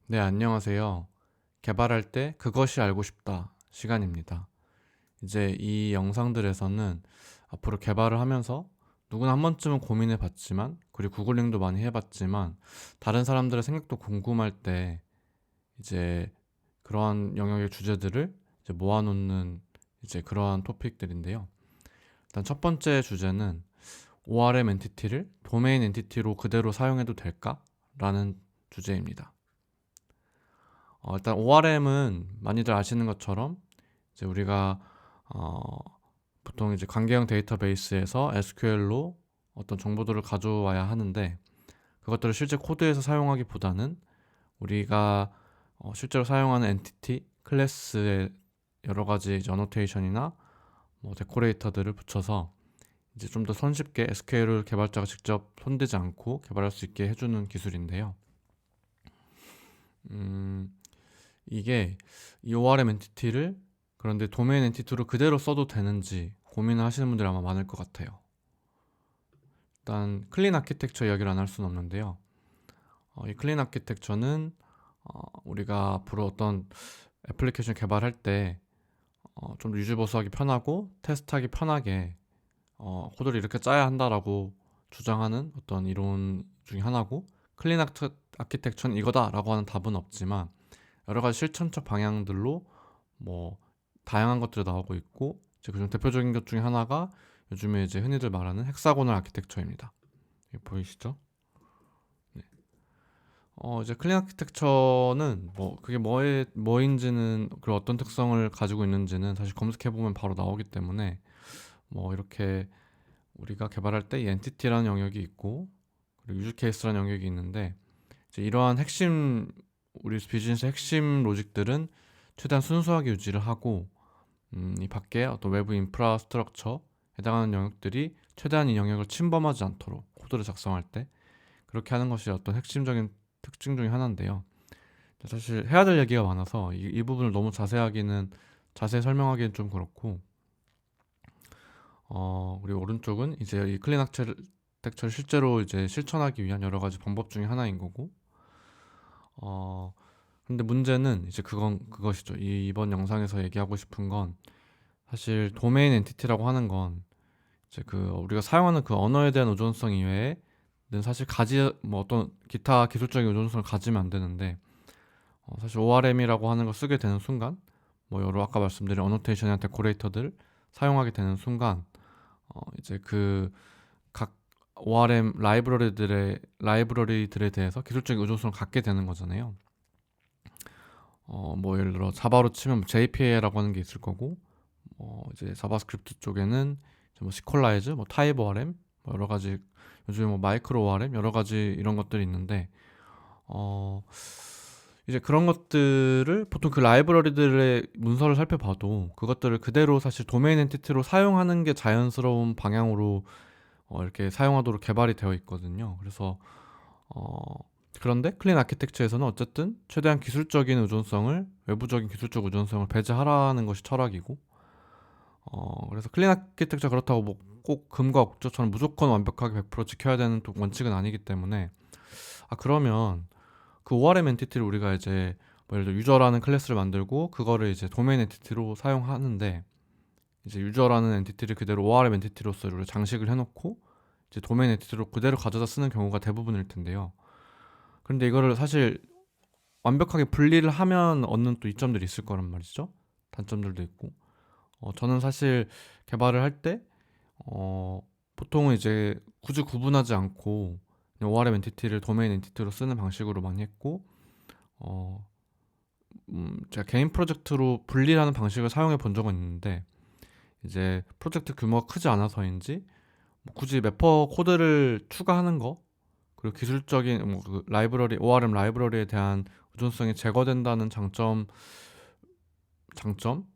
네, 안녕하세요. 개발할 때 그것이 알고 싶다 시간입니다. 이제 이 영상들에서는 앞으로 개발을 하면서 누구나 한 번쯤은 고민해 봤지만, 그리고 구글링도 많이 해봤지만, 다른 사람들의 생각도 궁금할 때 이제 그러한 영역의 주제들을 이제 모아놓는 이제 그러한 토픽들인데요. 일단 첫 번째 주제는 ORM 엔티티를 도메인 엔티티로 그대로 사용해도 될까? 라는 주제입니다. 일단 ORM은 많이들 아시는 것처럼 이제 우리가 어, 보통 이제 관계형 데이터베이스에서 SQL로 어떤 정보들을 가져와야 하는데, 그것들을 실제 코드에서 사용하기보다는 우리가 실제로 사용하는 엔티티, 클래스의 여러 가지 이제 어노테이션이나 뭐 데코레이터들을 붙여서 이제 좀 더 손쉽게 SQL을 개발자가 직접 손대지 않고 개발할 수 있게 해주는 기술인데요. 음, 이게 이 ORM 엔티티를 그런데 도메인 엔티티로 그대로 써도 되는지 고민을 하시는 분들이 아마 많을 것 같아요. 일단 클린 아키텍처 이야기를 안 할 수는 없는데요. 이 클린 아키텍처는 우리가 앞으로 어떤 애플리케이션 개발할 때 좀 더 유지 보수하기 편하고 테스트하기 편하게 코드를 이렇게 짜야 한다라고 주장하는 어떤 이론 중에 하나고, 클린 아키텍처는 이거다라고 하는 답은 없지만 여러 가지 실천적 방향들로 뭐 다양한 것들이 나오고 있고, 이제 그중 대표적인 것 중에 하나가 요즘에 이제 흔히들 말하는 헥사고널 아키텍처입니다. 여기 보이시죠? 네. 이제 클린 아키텍처는 뭐 그게 뭐인지는, 그리고 어떤 특성을 가지고 있는지는 사실 검색해 보면 바로 나오기 때문에 뭐 이렇게 우리가 개발할 때 이 엔티티라는 영역이 있고, 그리고 유즈 케이스라는 영역이 있는데, 이제 이러한 핵심, 우리 비즈니스 핵심 로직들은 최대한 순수하게 유지를 하고, 이 밖에 어떤 외부 인프라스트럭처 해당하는 영역들이 최대한 이 영역을 침범하지 않도록 코드를 작성할 때 그렇게 하는 것이 어떤 핵심적인 특징 중에 하나인데요. 사실 해야 될 얘기가 많아서 이 부분을 너무 자세히 설명하기는 좀 그렇고, 그리고 오른쪽은 이제 이 클린 아키텍처를 실제로 이제 실천하기 위한 여러 가지 방법 중에 하나인 거고, 어, 근데 문제는 이제 그것이죠. 이번 영상에서 얘기하고 싶은 건, 사실 도메인 엔티티라고 하는 건 이제 그 우리가 사용하는 그 언어에 대한 의존성 이외에는 사실 뭐 어떤 기타 기술적인 의존성을 가지면 안 되는데, 사실 ORM이라고 하는 걸 쓰게 되는 순간, 뭐 여러 아까 말씀드린 어노테이션이나 데코레이터들 사용하게 되는 순간, 이제 그 각 ORM 라이브러리들에 대해서 기술적인 의존성을 갖게 되는 거잖아요. 뭐 예를 들어 자바로 치면 뭐 JPA라고 하는 게 있을 거고, 이제 자바스크립트 쪽에는 이제 뭐 시퀄라이즈, 뭐 타입 ORM, 뭐 여러 가지, 요즘에 뭐 마이크로 ORM 여러 가지 이런 것들이 있는데, 어 이제 그런 것들을 보통 그 라이브러리들의 문서를 살펴봐도 그것들을 그대로 사실 도메인 엔티티로 사용하는 게 자연스러운 방향으로 이렇게 사용하도록 개발이 되어 있거든요. 그래서 어, 그런데 클린 아키텍처에서는 어쨌든 최대한 기술적인 의존성을, 외부적인 기술적 의존성을 배제하라는 것이 철학이고, 그래서 클린 아키텍처 그렇다고 뭐 꼭 금과 국조처럼 무조건 완벽하게 100% 지켜야 되는 또 원칙은 아니기 때문에, 그러면 그 ORM 엔티티를 우리가 이제 뭐 예를 들어 유저라는 클래스를 만들고 그거를 이제 도메인 엔티티로 사용하는데, 이제 유저라는 엔티티를 그대로 ORM 엔티티로서 우리가 장식을 해놓고 이제 도메인 엔티티로 그대로 가져다 쓰는 경우가 대부분일 텐데요. 그런데 이거를 사실 완벽하게 분리를 하면 얻는 또 이점들이 있을 거란 말이죠. 단점들도 있고. 저는 사실 개발을 할 때, 보통은 이제 굳이 구분하지 않고 그냥 ORM 엔티티를 도메인 엔티티로 쓰는 방식으로 많이 했고, 어, 제가 개인 프로젝트로 분리하는 방식을 사용해 본 적은 있는데, 이제 프로젝트 규모가 크지 않아서인지 뭐 굳이 매퍼 코드를 추가하는 거, 그리고 기술적인 뭐그 라이브러리, ORM 라이브러리에 대한 의존성이 제거된다는 장점,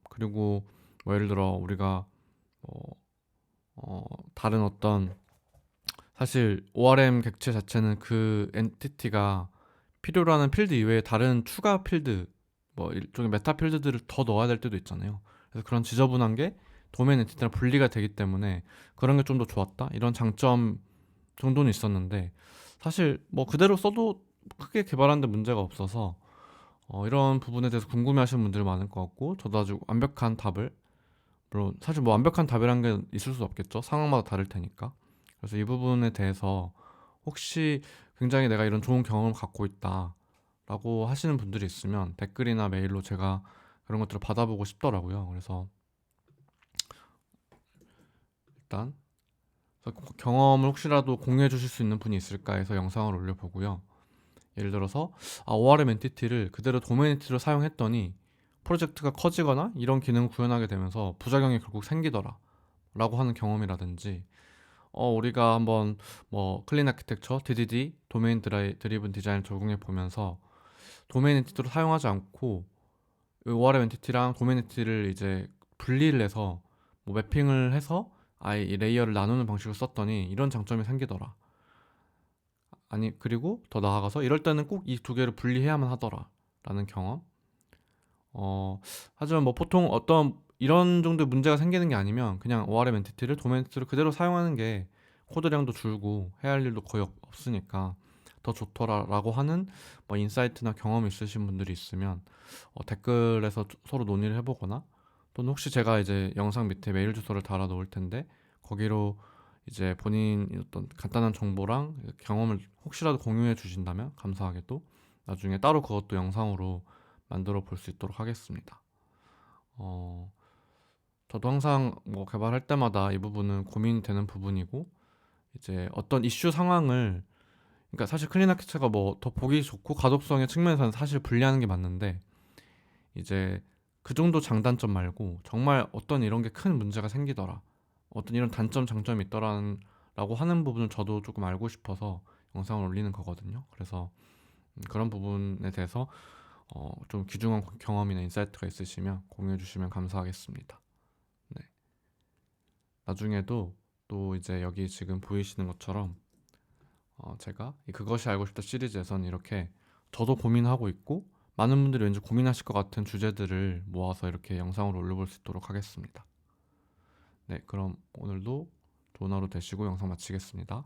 그리고 뭐 예를 들어 우리가 뭐, 다른 어떤, 사실 ORM 객체 자체는 그 엔티티가 필요로 하는 필드 이외에 다른 추가 필드, 뭐 일종의 메타 필드들을 더 넣어야 될 때도 있잖아요. 그래서 그런 지저분한 게 도메인 엔티티랑 분리가 되기 때문에 그런 게 좀 더 좋았다, 이런 장점 정도는 있었는데, 사실 뭐 그대로 써도 크게 개발하는데 문제가 없어서 이런 부분에 대해서 궁금해하시는 분들이 많을 것 같고 저도 아주 완벽한 답을 물론 사실 뭐 완벽한 답이란 게 있을 수 없겠죠. 상황마다 다를 테니까. 그래서 이 부분에 대해서 혹시 굉장히 내가 이런 좋은 경험을 갖고 있다라고 하시는 분들이 있으면 댓글이나 메일로 제가 그런 것들을 받아보고 싶더라고요. 그래서 일단 경험을 혹시라도 공유해 주실 수 있는 분이 있을까 해서 영상을 올려보고요. 예를 들어서 ORM 엔티티를 그대로 도메인 엔티티로 사용했더니 프로젝트가 커지거나 이런 기능을 구현하게 되면서 부작용이 결국 생기더라 라고 하는 경험이라든지 우리가 한번 뭐 클린 아키텍처 DDD 도메인 드리븐 디자인을 적용해 보면서 도메인 엔티티로 사용하지 않고 ORM 엔티티랑 도메인 엔티티를 이제 분리를 해서 뭐 매핑을 해서 아예 이 레이어를 나누는 방식을 썼더니 이런 장점이 생기더라. 아니 그리고 더 나아가서 이럴 때는 꼭 이 두 개를 분리해야만 하더라 라는 경험. 어 하지만 뭐 보통 어떤 이런 정도의 문제가 생기는 게 아니면 그냥 ORM 엔티티를 도메인 엔티티를 그대로 사용하는 게 코드량도 줄고 해야 할 일도 거의 없으니까 더 좋더라라고 하는 뭐 인사이트나 경험이 있으신 분들이 있으면 댓글에서 서로 논의를 해보거나 또는 혹시 제가 이제 영상 밑에 메일 주소를 달아 놓을 텐데 거기로 이제 본인 어떤 간단한 정보랑 경험을 혹시라도 공유해 주신다면 감사하게도 나중에 따로 그것도 영상으로 만들어 볼 수 있도록 하겠습니다. 어, 저도 항상 뭐 개발할 때마다 이 부분은 고민이 되는 부분이고 이제 어떤 이슈 상황을 그러니까 사실 클린 아키텍처가 뭐 더 보기 좋고 가독성의 측면에서는 사실 불리하는 게 맞는데 이제 그 정도 장단점 말고 정말 어떤 이런 게 큰 문제가 생기더라 어떤 이런 단점 장점이 있더라는 라고 하는 부분을 저도 조금 알고 싶어서 영상을 올리는 거거든요. 그래서 그런 부분에 대해서 좀 귀중한 경험이나 인사이트가 있으시면 공유해 주시면 감사하겠습니다. 네. 나중에도 또 이제 여기 지금 보이시는 것처럼 제가 이 그것이 알고 싶다 시리즈에선 이렇게 저도 고민하고 있고 많은 분들이 왠지 고민하실 것 같은 주제들을 모아서 이렇게 영상으로 올려볼 수 있도록 하겠습니다. 네, 그럼 오늘도 좋은 하루 되시고 영상 마치겠습니다.